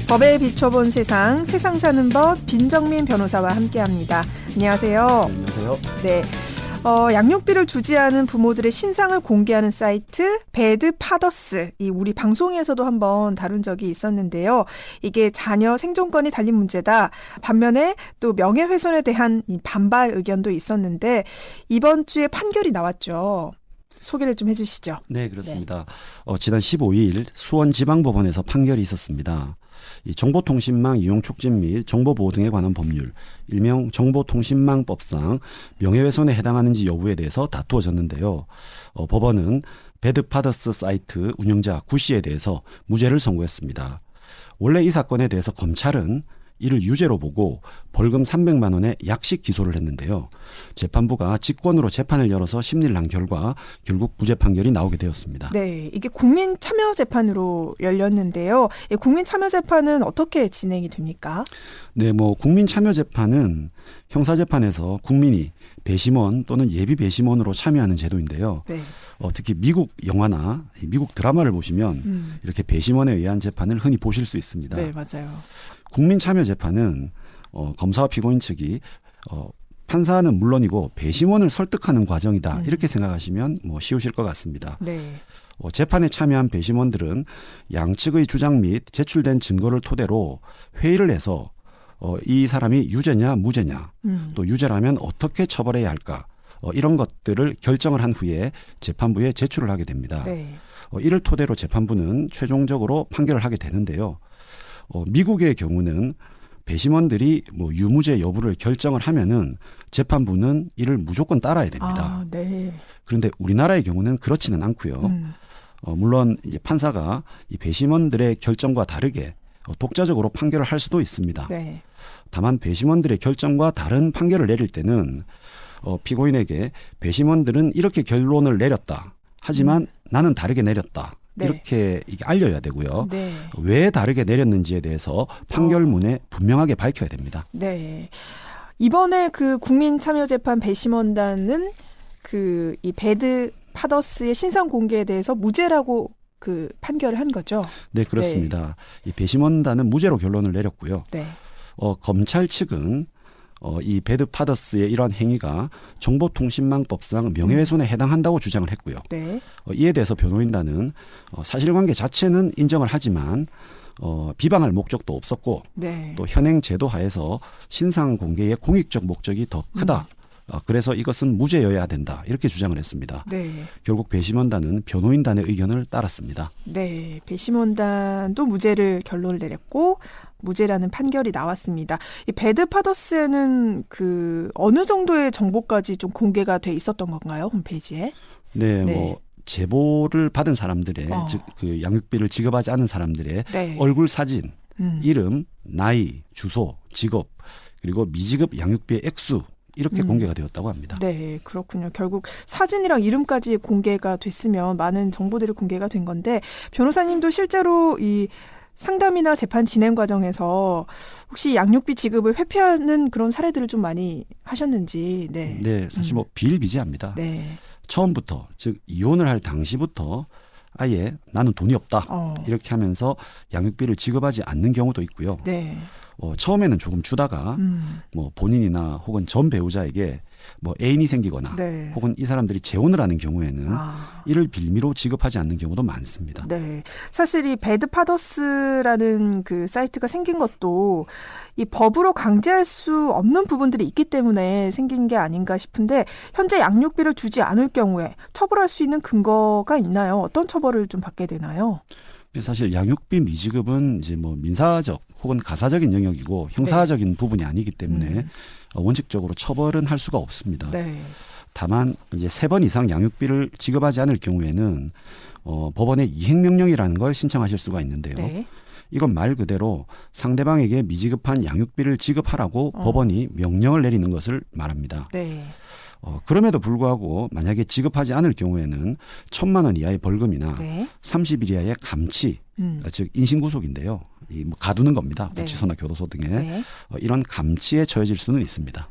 법에 비춰본 세상, 세상 사는 법 빈정민 변호사와 함께합니다. 안녕하세요. 안녕하세요. 네, 양육비를 주지 않은 부모들의 신상을 공개하는 사이트 배드파더스, 이 우리 방송에서도 한번 다룬 적이 있었는데요. 이게 자녀 생존권이 달린 문제다. 반면에 또 명예훼손에 대한 반발 의견도 있었는데 이번 주에 판결이 나왔죠. 소개를 좀 해주시죠. 네, 그렇습니다. 지난 15일 수원지방법원에서 판결이 있었습니다. 이 정보통신망 이용 촉진 및 정보보호 등에 관한 법률, 일명 정보통신망법상 명예훼손에 해당하는지 여부에 대해서 다투어졌는데요. 법원은 배드파더스 사이트 운영자 구 씨에 대해서 무죄를 선고했습니다. 원래 이 사건에 대해서 검찰은 이를 유죄로 보고 벌금 300만 원의 약식 기소를 했는데요. 재판부가 직권으로 재판을 열어서 심리를 한 결과 결국 무죄 판결이 나오게 되었습니다. 네, 이게 국민참여재판으로 열렸는데요. 이 국민참여재판은 어떻게 진행이 됩니까? 네, 국민참여재판은 형사재판에서 국민이 배심원 또는 예비 배심원으로 참여하는 제도인데요. 네. 특히 미국 영화나 미국 드라마를 보시면 이렇게 배심원에 의한 재판을 흔히 보실 수 있습니다. 네, 맞아요. 국민참여재판은 검사와 피고인 측이 판사는 물론이고 배심원을 설득하는 과정이다. 이렇게 생각하시면 쉬우실 것 같습니다. 네. 재판에 참여한 배심원들은 양측의 주장 및 제출된 증거를 토대로 회의를 해서 이 사람이 유죄냐 무죄냐 또 유죄라면 어떻게 처벌해야 할까 이런 것들을 결정을 한 후에 재판부에 제출을 하게 됩니다. 네. 이를 토대로 재판부는 최종적으로 판결을 하게 되는데요. 미국의 경우는 배심원들이 유무죄 여부를 결정을 하면은 재판부는 이를 무조건 따라야 됩니다. 네. 그런데 우리나라의 경우는 그렇지는 않고요. 물론 이제 판사가 이 배심원들의 결정과 다르게 독자적으로 판결을 할 수도 있습니다. 네. 다만 배심원들의 결정과 다른 판결을 내릴 때는 피고인에게 배심원들은 이렇게 결론을 내렸다. 하지만 나는 다르게 내렸다. 네. 이렇게 알려야 되고요. 네. 왜 다르게 내렸는지에 대해서 판결문에 분명하게 밝혀야 됩니다. 네. 이번에 그 국민참여재판 배심원단은 이 배드파더스의 신상 공개에 대해서 무죄라고 판결을 한 거죠. 네, 그렇습니다. 이 배심원단은 무죄로 결론을 내렸고요. 네. 검찰 측은 이 배드파더스의 이러한 행위가 정보통신망법상 명예훼손에 해당한다고 주장을 했고요. 네. 이에 대해서 변호인단은 사실관계 자체는 인정을 하지만 비방할 목적도 없었고 네. 또 현행 제도 하에서 신상 공개의 공익적 목적이 더 크다. 그래서 이것은 무죄여야 된다. 이렇게 주장을 했습니다. 네. 결국 배심원단은 변호인단의 의견을 따랐습니다. 네. 배심원단도 무죄를 결론을 내렸고 무죄라는 판결이 나왔습니다. 이 배드파더스에는 어느 정도의 정보까지 좀 공개가 돼 있었던 건가요? 홈페이지에? 네. 제보를 받은 사람들의 즉 양육비를 지급하지 않은 사람들의 네. 얼굴 사진, 이름, 나이, 주소, 직업 그리고 미지급 양육비의 액수 이렇게 공개가 되었다고 합니다. 네, 그렇군요. 결국 사진이랑 이름까지 공개가 됐으면 많은 정보들이 공개가 된 건데 변호사님도 실제로 이 상담이나 재판 진행 과정에서 혹시 양육비 지급을 회피하는 그런 사례들을 좀 많이 하셨는지. 네. 네, 사실 비일비재합니다. 네. 처음부터 즉 이혼을 할 당시부터 아예 나는 돈이 없다 이렇게 하면서 양육비를 지급하지 않는 경우도 있고요. 네. 처음에는 조금 주다가 본인이나 혹은 전 배우자에게 애인이 생기거나 네. 혹은 이 사람들이 재혼을 하는 경우에는 이를 빌미로 지급하지 않는 경우도 많습니다. 네, 사실 이 배드파더스라는 사이트가 생긴 것도 이 법으로 강제할 수 없는 부분들이 있기 때문에 생긴 게 아닌가 싶은데 현재 양육비를 주지 않을 경우에 처벌할 수 있는 근거가 있나요? 어떤 처벌을 좀 받게 되나요? 사실 양육비 미지급은 이제 민사적 혹은 가사적인 영역이고 형사적인 부분이 아니기 때문에 원칙적으로 처벌은 할 수가 없습니다. 네. 다만 이제 3번 이상 양육비를 지급하지 않을 경우에는 법원에 이행명령이라는 걸 신청하실 수가 있는데요. 네. 이건 말 그대로 상대방에게 미지급한 양육비를 지급하라고 법원이 명령을 내리는 것을 말합니다. 네. 그럼에도 불구하고 만약에 지급하지 않을 경우에는 1,000만 원 이하의 벌금이나 네. 30일 이하의 감치, 즉 인신구속인데요. 가두는 겁니다. 네. 구치소나 교도소 등에 네. 이런 감치에 처해질 수는 있습니다.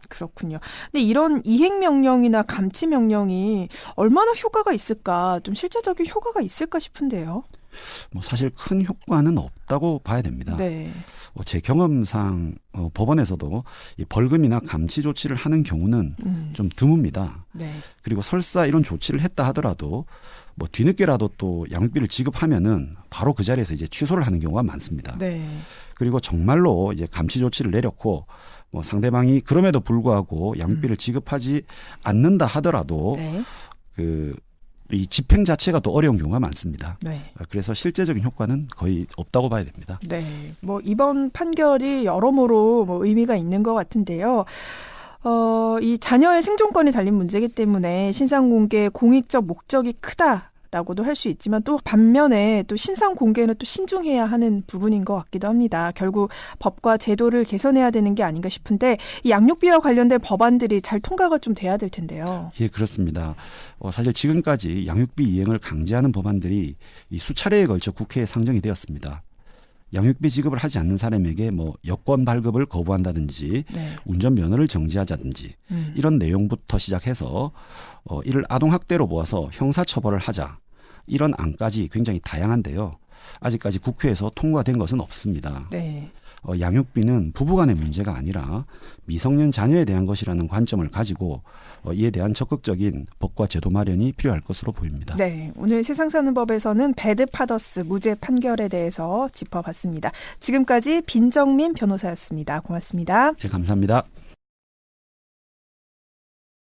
그렇군요. 근데 이런 이행명령이나 감치명령이 얼마나 효과가 있을까, 좀 실제적인 효과가 있을까 싶은데요. 뭐 사실 큰 효과는 없다고 봐야 됩니다. 네. 제 경험상 법원에서도 이 벌금이나 감치 조치를 하는 경우는 좀 드뭅니다. 네. 그리고 설사 이런 조치를 했다 하더라도 뭐 뒤늦게라도 또 양육비를 지급하면은 바로 그 자리에서 이제 취소를 하는 경우가 많습니다. 네. 그리고 정말로 이제 감치 조치를 내렸고 뭐 상대방이 그럼에도 불구하고 양육비를 지급하지 않는다 하더라도 네. 이 집행 자체가 또 어려운 경우가 많습니다. 네. 그래서 실제적인 효과는 거의 없다고 봐야 됩니다. 네. 뭐 이번 판결이 여러모로 뭐 의미가 있는 것 같은데요. 이 자녀의 생존권이 달린 문제이기 때문에 신상 공개의 공익적 목적이 크다라고도 할 수 있지만 또 반면에 또 신상 공개는 또 신중해야 하는 부분인 것 같기도 합니다. 결국 법과 제도를 개선해야 되는 게 아닌가 싶은데 이 양육비와 관련된 법안들이 잘 통과가 좀 돼야 될 텐데요. 예, 그렇습니다. 사실 지금까지 양육비 이행을 강제하는 법안들이 이 수차례에 걸쳐 국회에 상정이 되었습니다. 양육비 지급을 하지 않는 사람에게 뭐 여권 발급을 거부한다든지 네. 운전 면허를 정지하자든지 이런 내용부터 시작해서 이를 아동학대로 보아서 형사처벌을 하자 이런 안까지 굉장히 다양한데요. 아직까지 국회에서 통과된 것은 없습니다. 네. 양육비는 부부간의 문제가 아니라 미성년 자녀에 대한 것이라는 관점을 가지고 이에 대한 적극적인 법과 제도 마련이 필요할 것으로 보입니다. 네, 오늘 세상 사는 법에서는 배드 파더스 무죄 판결에 대해서 짚어봤습니다. 지금까지 빈정민 변호사였습니다. 고맙습니다. 네, 감사합니다.